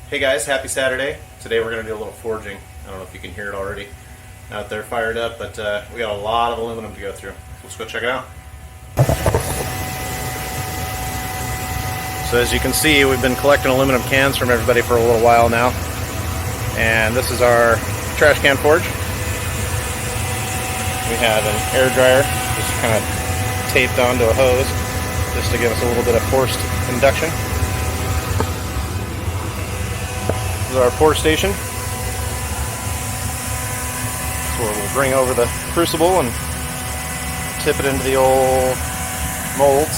Hey guys, happy Saturday. Today we're going to do a little forging. I don't know if you can hear it already out there fired up, but we got a lot of aluminum to go through. So let's go check it out. So as you can see, we've been collecting aluminum cans from everybody for a little while now. And this is our trash can forge. We have an air dryer just kind of taped onto a hose just to give us a little bit of forced induction. This is our pour station. So we'll bring over the crucible and tip it into the old molds.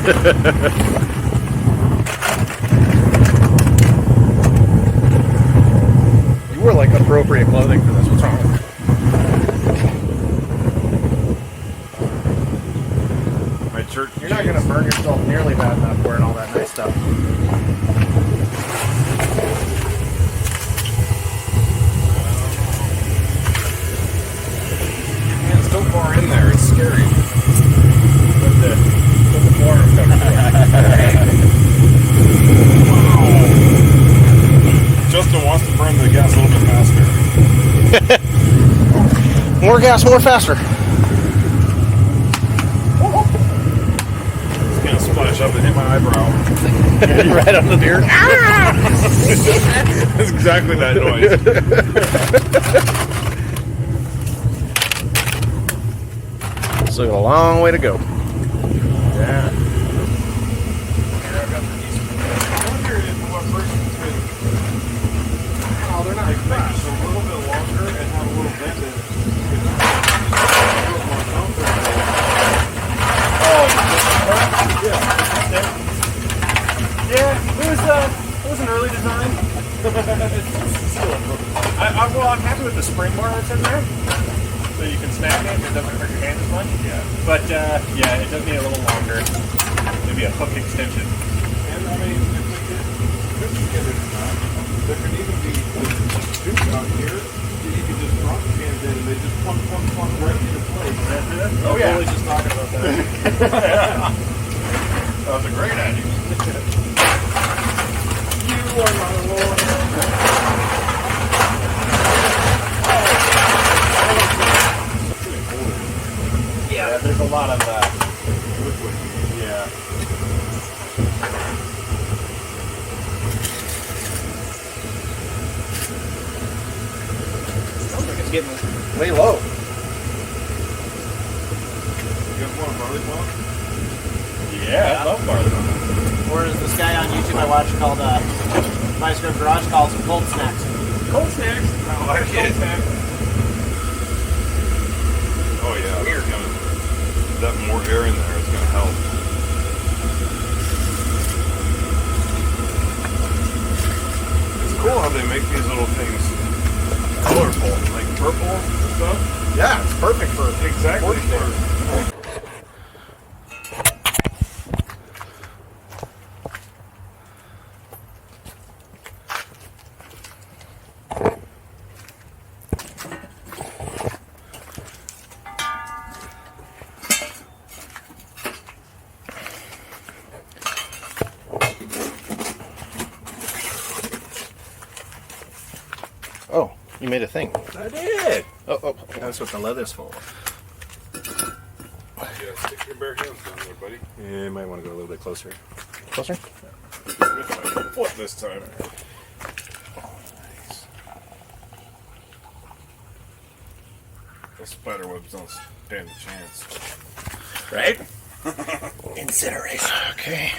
You wore like appropriate clothing for this. What's wrong with you? My church. You're not going to burn yourself nearly bad enough wearing all that nice stuff. Man, it's so far in there. It's scary. Put the form cover. Justin wants to burn the gas a little bit faster. More gas, more faster. It's gonna splash up and hit my eyebrow. Right on the beard. That's exactly that noise. Still got a long way to go. Yeah. Here, I've got the piece. I wonder if what person's been. Oh, they're not fast. A little bit longer and have a little bend in it. It was an early design. Well, I'm happy with the spring bar that's in there. So you can snap it, it doesn't hurt your hands as much. Yeah. But, yeah, it does need a little longer. Maybe a hook extension. And I mean, this is good or not. There can even be tubes out here that you can just drop the cans in and they just plunk right into place. Oh, yeah. Really just talking about that. That was a great idea. You are not alone. Yeah, there's a lot of Liquid. yeah. Sounds like it's getting way low. You guys want a barley pump? Yeah, I love barley. Or as this guy on YouTube I watch called Maestro Garage calls them cold snacks. Cold snacks. I like it. Oh yeah, weird. That more air in there is gonna help. It's cool how they make these little things colorful, like purple and stuff. Yeah, it's perfect for Exactly. Oh, you made a thing. I did. Oh. That's what the leather's for. Yeah, stick your bare hands down there, buddy. Yeah, you might want to go a little bit closer. Closer? What this time? Those spider webs don't stand a chance. Right? Incineration. Okay.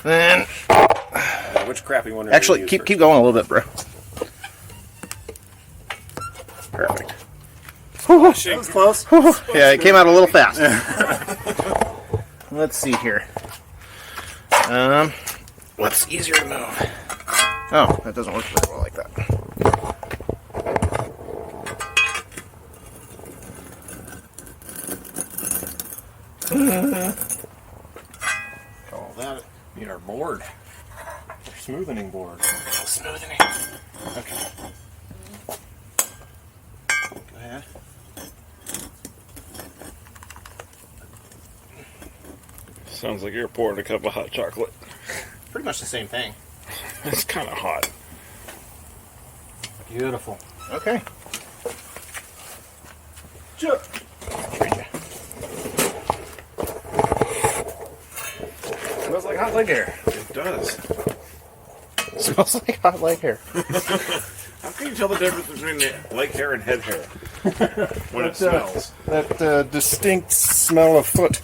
Then, Which crappy one? actually, keep going a little bit, bro. Perfect. That was close. Yeah, it came out a little fast. Let's see here. What's easier to move? Oh, that doesn't work very well like that. Call that. Need our board. Our smoothing board. Smoothing. Okay. Go ahead. Sounds like you're pouring a cup of hot chocolate. Pretty much the same thing. It's kind of hot. Beautiful. Okay. Smells like hot leg hair. It does. Smells like hot leg hair. How can you tell the difference between leg hair and head hair when it smells? That distinct smell of foot.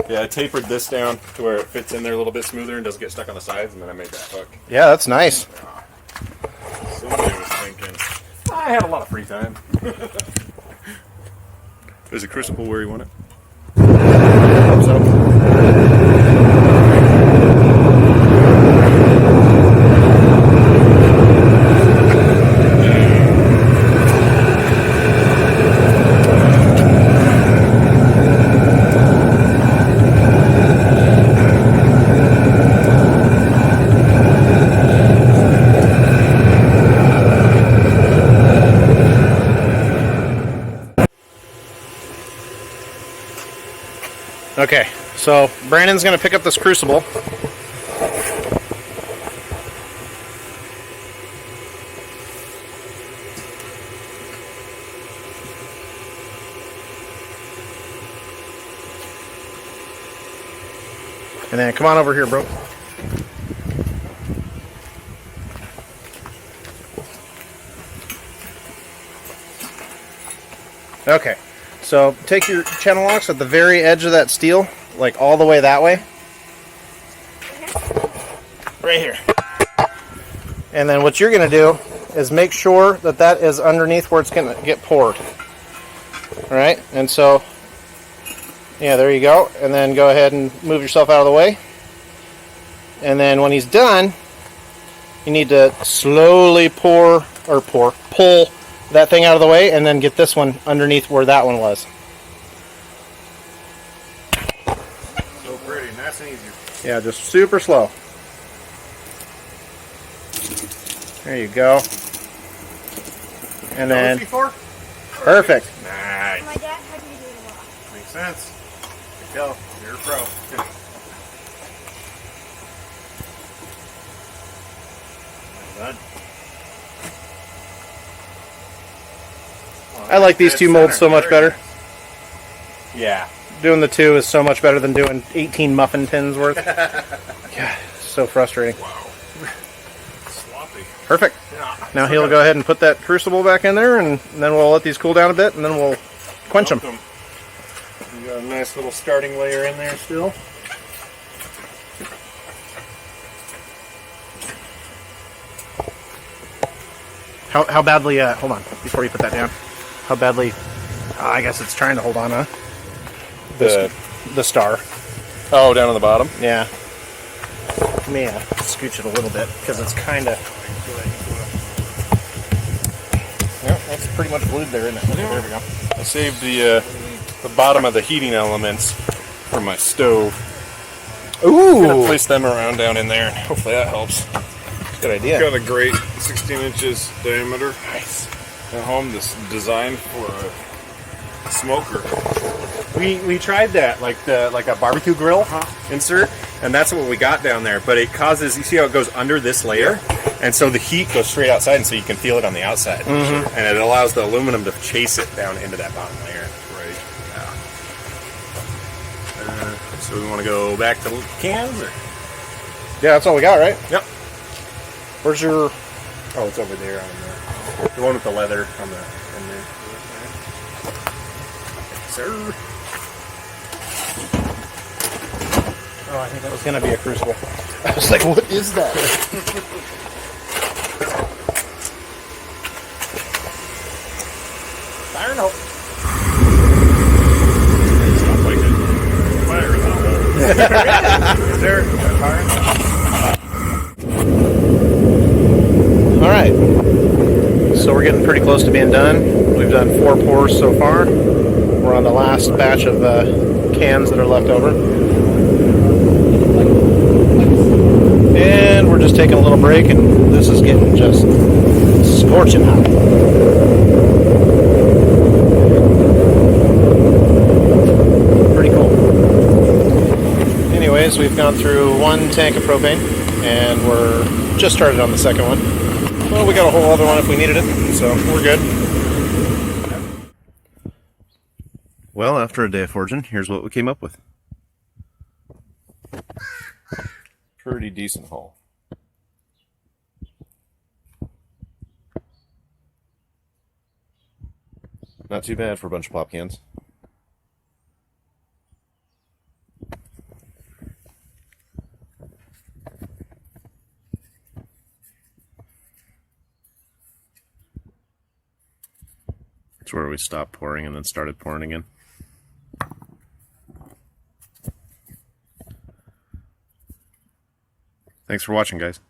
Yeah, I tapered this down to where it fits in there a little bit smoother and doesn't get stuck on the sides, and then I made that hook. Yeah, that's nice. Somebody was thinking. I had a lot of free time. Is the crucible where you want it? Hope so. Okay, so Brandon's going to pick up this crucible. And then come on over here, bro. Okay, so take your channel locks at the very edge of that steel, like all the way that way. Right here. And then what you're going to do is make sure that that is underneath where it's going to get poured. All right, and so, yeah, there you go. And then go ahead and move yourself out of the way. And then when he's done, you need to slowly pull that thing out of the way, and then get this one underneath where that one was. So pretty, nice and easy. Yeah, just super slow. There you go. And then, before? perfect. Nice. My dad had me do it a lot. Makes sense. Good go. You're a pro. Well done. I like these two molds so much better. Yeah. Doing the two is so much better than doing 18 muffin tins worth. Yeah, so frustrating. Wow. Sloppy. Perfect. Yeah. Now he'll go ahead and put that crucible back in there, and then we'll let these cool down a bit, and then we'll quench them. You got a nice little starting layer in there still. How badly, hold on, before you put that down. How badly, I guess it's trying to hold on, huh? The star. Oh, down on the bottom? Yeah. Let me scooch it a little bit, because it's kind of... Yeah, that's pretty much glued there, isn't it? There we go. I saved the bottom of the heating elements from my stove. Ooh! I'm gonna place them around down in there, and hopefully that helps. Good idea. Got a great 16 inches diameter Nice. at home. This designed for a smoker. We tried that, like a barbecue grill insert, and that's what we got down there. But it causes, you see how it goes under this layer, and so the heat goes straight outside, and so you can feel it on the outside, and it allows the aluminum to chase it down into that bottom layer. Right. Yeah. So we want to go back to cans, or? Yeah, that's all we got, right? Yep. Where's your... Oh, it's over there on the one with the leather on the in there. Sir. Oh, I think that was going to be a crucible. I was like, what is that? Fire no. Sounds like it. Fire is there a fire? All right. So we're getting pretty close to being done. We've done 4 pours so far. We're on the last batch of cans that are left over. And we're just taking a little break, and this is getting just scorching hot. Pretty cool. Anyways, we've gone through 1 tank of propane, and we're just started on the second one. Well, we got a whole other one if we needed it, so we're good. Well, after a day of forging, here's what we came up with. Pretty decent haul. Not too bad for a bunch of pop cans. It's where we stopped pouring and then started pouring again. Thanks for watching, guys.